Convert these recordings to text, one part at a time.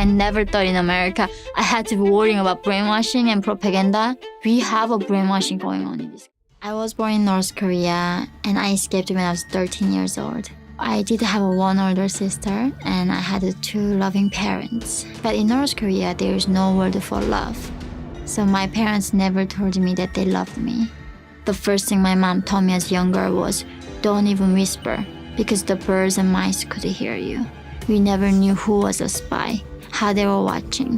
I never thought in America I had to be worrying about brainwashing and propaganda. We have a brainwashing going on in this. I was born in North Korea and I escaped when I was 13 years old. I did have one older sister and I had 2 loving parents. But in North Korea, there is no word for love. So my parents never told me that they loved me. The first thing my mom told me as a young girl was, don't even whisper, because the birds and mice could hear you. We never knew who was a spy, how they were watching.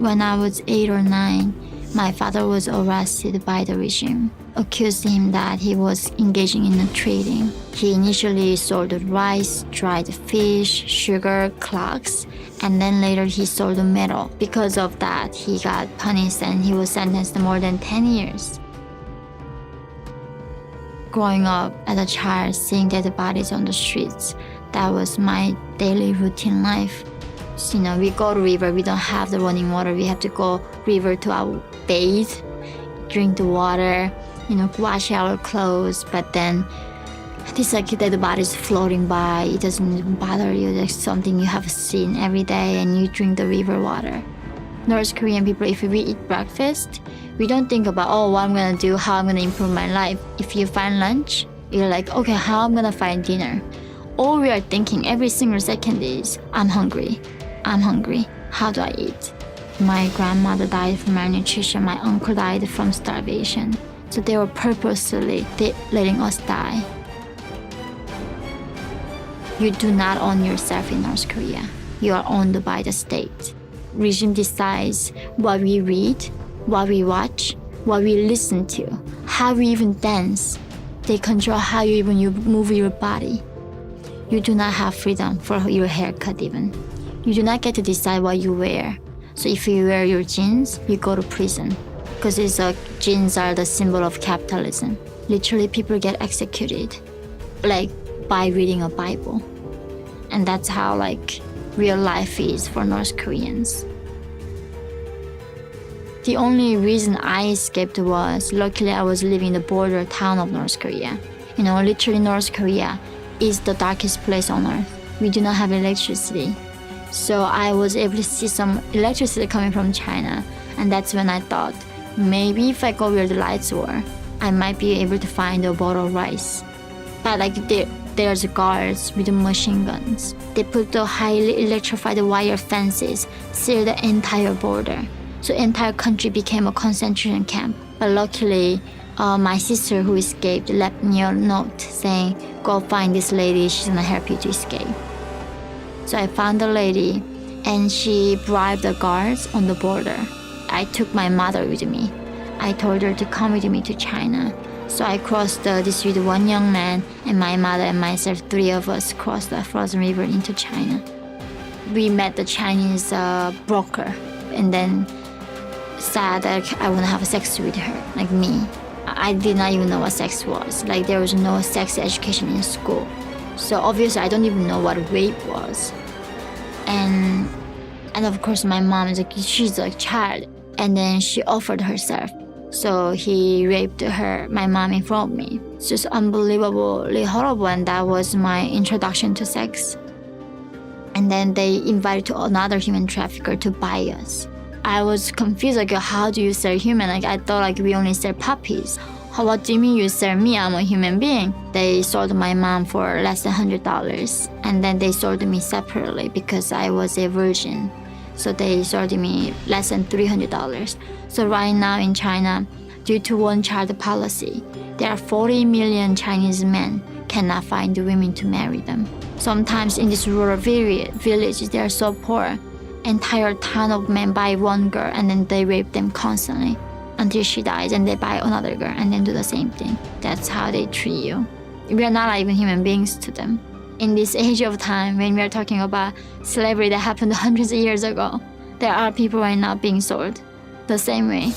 When I was 8 or 9, my father was arrested by the regime, accused him that he was engaging in trading. He initially sold rice, dried fish, sugar, clocks, and then later he sold metal. Because of that, he got punished and he was sentenced to more than 10 years. Growing up as a child, seeing dead bodies on the streets, that was my daily routine life. So, we go to river, we don't have the running water, we have to go river to bathe, drink the water, wash our clothes, but then this dead bodies floating by, it doesn't even bother you, it's something you have seen every day and you drink the river water. North Korean people, if we eat breakfast, we don't think about, what I'm gonna do, how I'm gonna improve my life. If you find lunch, you're like, okay, how I'm gonna find dinner. All we are thinking every single second is, I'm hungry, how do I eat? My grandmother died from malnutrition, my uncle died from starvation. So they were purposely letting us die. You do not own yourself in North Korea. You are owned by the state. Regime decides what we read, what we watch, what we listen to, how we even dance. They control how you move your body. You do not have freedom for your haircut even. You do not get to decide what you wear. So if you wear your jeans, you go to prison. Because jeans are the symbol of capitalism. Literally, people get executed, by reading a Bible. And that's how, real life is for North Koreans. The only reason I escaped was, luckily I was living in the border town of North Korea. Literally North Korea is the darkest place on earth. We do not have electricity. So I was able to see some electricity coming from China. And that's when I thought, maybe if I go where the lights were, I might be able to find a bowl of rice. But there's guards with machine guns. They put the highly electrified wire fences, seal the entire border. So entire country became a concentration camp. But luckily, my sister who escaped left me a note saying, go find this lady, she's gonna help you to escape. So I found the lady and she bribed the guards on the border. I took my mother with me. I told her to come with me to China. So I crossed this with one young man and my mother and myself, 3 of us crossed the frozen river into China. We met the Chinese broker and then said that I want to have sex with her, like me. I did not even know what sex was. There was no sex education in school. So obviously I don't even know what rape was. And of course my mom is she's a child. And then she offered herself. So he raped my mom in front of me. It's just unbelievably horrible, and that was my introduction to sex. And then they invited to another human trafficker to buy us. I was confused, how do you sell human? I thought we only sell puppies. What do you mean you sell me? I'm a human being. They sold my mom for less than $100. And then they sold me separately because I was a virgin. So they sold me less than $300. So right now in China, due to one-child policy, there are 40 million Chinese men cannot find women to marry them. Sometimes in this rural village, they are so poor. Entire town of men buy one girl and then they rape them constantly until she dies, and they buy another girl and then do the same thing. That's how they treat you. We are not even human beings to them. In this age of time, when we are talking about slavery that happened hundreds of years ago, there are people right now being sold the same way.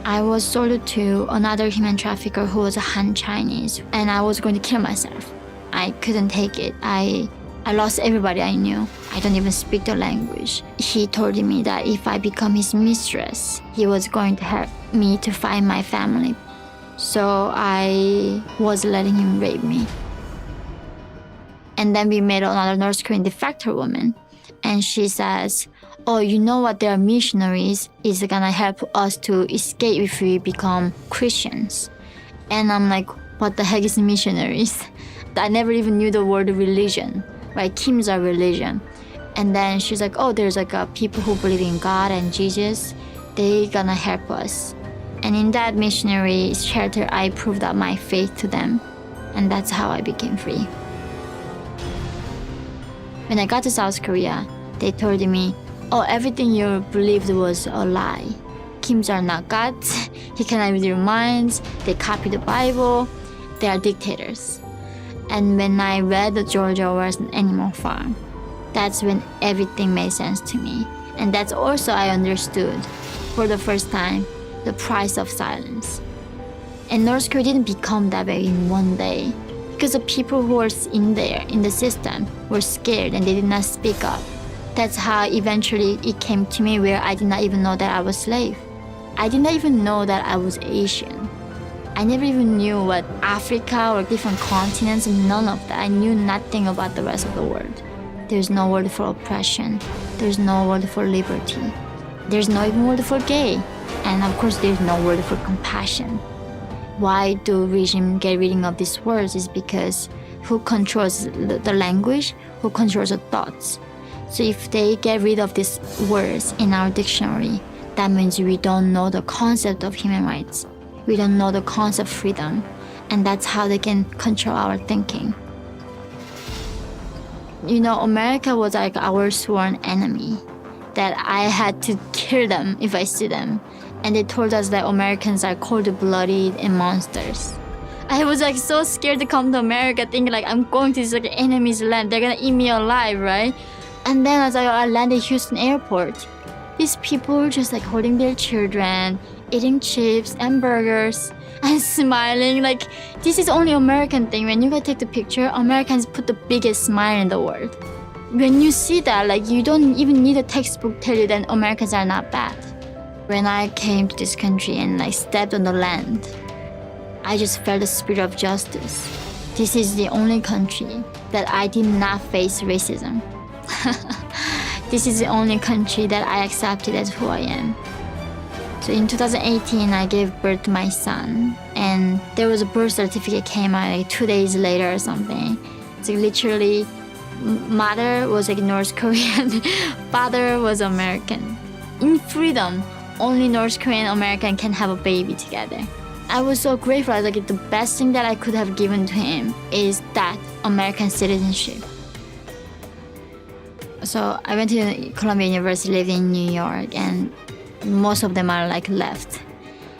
I was sold to another human trafficker who was a Han Chinese, and I was going to kill myself. I couldn't take it. I lost everybody I knew. I don't even speak the language. He told me that if I become his mistress, he was going to help me to find my family. So I was letting him rape me. And then we met another North Korean defector woman. And she says, oh, you know what, there are missionaries is gonna help us to escape if we become Christians. And I'm like, what the heck is missionaries? I never even knew the word religion, right? Kim's a religion. And then she's like, oh, there's like people who believe in God and Jesus. They gonna help us. And in that missionary shelter, I proved out my faith to them. And that's how I became free. When I got to South Korea, they told me, oh, everything you believed was a lie. Kims are not gods. He cannot read your minds. They copy the Bible. They are dictators. And when I read that Georgia was an animal farm, that's when everything made sense to me. And that's also I understood, for the first time, the price of silence. And North Korea didn't become that way in one day, because the people who were in there, in the system, were scared and they did not speak up. That's how eventually it came to me where I did not even know that I was slave. I did not even know that I was Asian. I never even knew what Africa or different continents, none of that. I knew nothing about the rest of the world. There's no word for oppression. There's no word for liberty. There's no even word for gay. And of course, there's no word for compassion. Why do regime get rid of these words is because who controls the language, who controls the thoughts. So if they get rid of these words in our dictionary, that means we don't know the concept of human rights. We don't know the concept of freedom. And that's how they can control our thinking. You know, America was like our sworn enemy, that I had to kill them if I see them. And they told us that Americans are cold-blooded and monsters. I was like so scared to come to America, thinking like I'm going to this like enemy's land. They're gonna eat me alive, right? And then as I landed Houston airport, these people were just like holding their children, eating chips and burgers and smiling. Like, this is only American thing. When you go take the picture, Americans put the biggest smile in the world. When you see that, like, you don't even need a textbook tell you that Americans are not bad. When I came to this country and like stepped on the land, I just felt the spirit of justice. This is the only country that I did not face racism. This is the only country that I accepted as who I am. So in 2018, I gave birth to my son, and there was a birth certificate came out like 2 days later or something. So literally, mother was like North Korean, father was American. In freedom, only North Korean and American can have a baby together. I was so grateful. I was like, the best thing that I could have given to him is that American citizenship. So I went to Columbia University, lived in New York, and most of them are like left.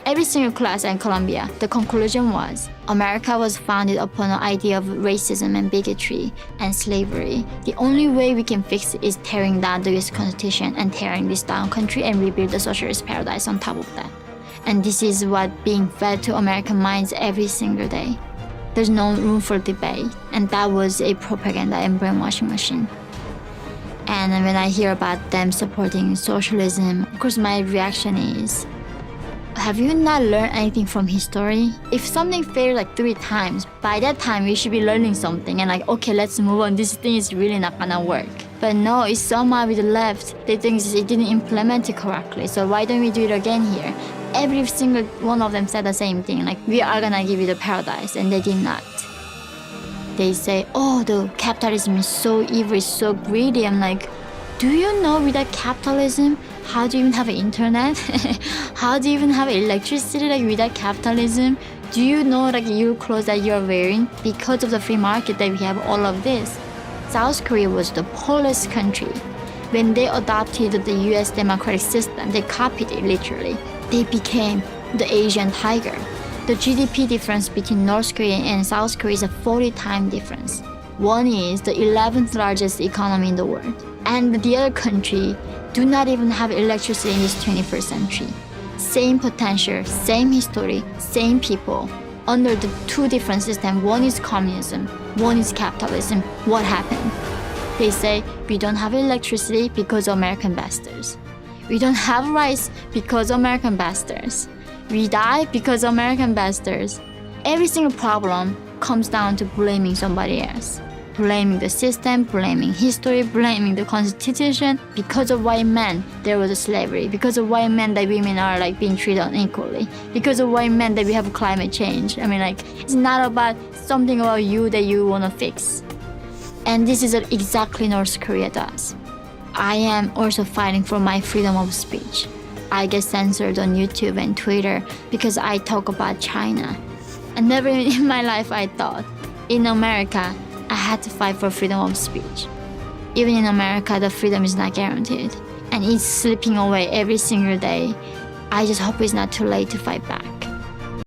Every single class at Columbia, the conclusion was America was founded upon an idea of racism and bigotry and slavery. The only way we can fix it is tearing down the US Constitution and tearing this down country and rebuild the socialist paradise on top of that. And this is what being fed to American minds every single day. There's no room for debate, and that was a propaganda and brainwashing machine. And when I hear about them supporting socialism, of course my reaction is, have you not learned anything from history? If something failed like 3 times, by that time we should be learning something and like, okay, let's move on. This thing is really not gonna work. But no, it's somehow with the left, they think it didn't implement it correctly. So why don't we do it again here? Every single one of them said the same thing, like, we are gonna give you the paradise, and they did not. They say, oh, the capitalism is so evil, it's so greedy. I'm like, do you know without capitalism, how do you even have an internet? How do you even have electricity like without capitalism? Do you know like your clothes that you're wearing? Because of the free market that we have all of this. South Korea was the poorest country. When they adopted the US democratic system, they copied it literally. They became the Asian tiger. The GDP difference between North Korea and South Korea is a 40-time difference. One is the 11th largest economy in the world. And the other country do not even have electricity in this 21st century. Same potential, same history, same people. Under the 2 different systems, one is communism, one is capitalism. What happened? They say, we don't have electricity because of American bastards. We don't have rice because of American bastards. We die because of American bastards. Every single problem comes down to blaming somebody else. blaming the system, blaming history, blaming the constitution. Because of white men, there was a slavery. Because of white men, that women are like being treated unequally. Because of white men, that we have climate change. I mean, like, it's not about something about you that you want to fix. And this is what exactly North Korea does. I am also fighting for my freedom of speech. I get censored on YouTube and Twitter because I talk about China. And never in my life I thought, in America, I had to fight for freedom of speech. Even in America, the freedom is not guaranteed. And it's slipping away every single day. I just hope it's not too late to fight back.